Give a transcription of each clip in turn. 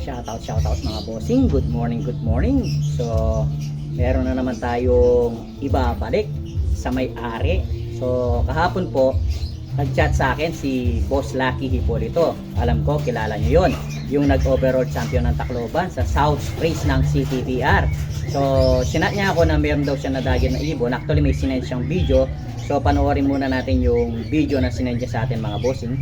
Shoutout mga bossing. Good morning. So, meron na naman tayong ibabalik sa may-ari. So, kahapon po, nag-chat sa akin si Boss Lucky Hipolito. Alam ko, kilala nyo yon, yung nag-overall champion ng Tacloban sa South Race ng CTPR. So, sinat niya ako na meron daw siya nadagin na ibon. Actually, may sinend siyang video. So, panoorin muna natin yung video na sinend niya sa atin mga bossing.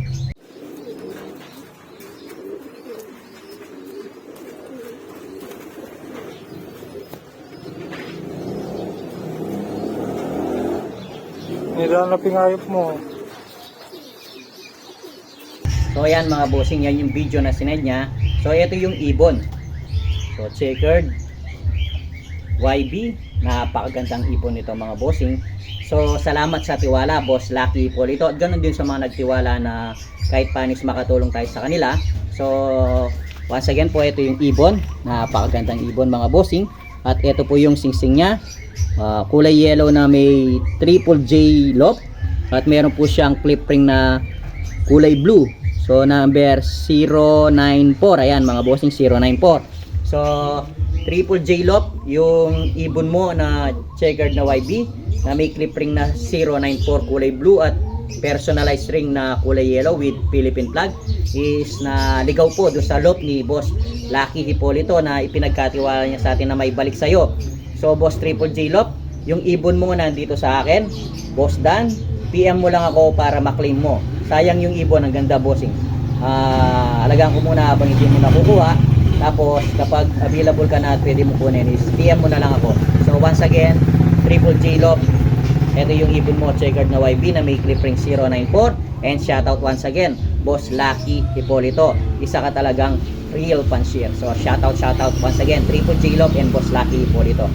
Nilang na pingayop mo. So ayan mga bossing, yan yung video na sinend niya. So ito yung ibon. So checkered YB, napakagandang ibon nito mga bossing. So salamat sa tiwala Boss Lucky Hipolito, at ganoon din sa mga nagtiwala na kahit panis makatulong tayo sa kanila. So once again po, ito yung ibon, napakagandang ibon mga bossing. At ito po yung singsing niya, kulay yellow na may triple J loop, at meron po siyang clip ring na kulay blue. So number 094, ayan mga bossing, 094. So triple J loop yung ibon mo na checkered na YB na may clip ring na 094 kulay blue at personalized ring na kulay yellow with Philippine flag is na ligaw po doon sa loop ni Boss Lucky Hipolito na ipinagkatiwala niya sa atin na may balik sa'yo. So Boss Triple J Loop, yung ibon mo nandito sa akin, Boss Dan, PM mo lang ako para maklaim mo. Sayang yung ibon, ang ganda bossing. Alagaan ko muna habang hindi mo nakukuha. Tapos kapag available ka na at pwede mo kunin is PM mo na lang ako. So once again, Triple J Loop, ito yung ibon mo, checkered na YB na may clip ring 094. And shoutout once again, Boss Lucky Hipolito. Isa ka talagang real fancier. So shoutout once again, Triple J Loop and Boss Lucky Hipolito.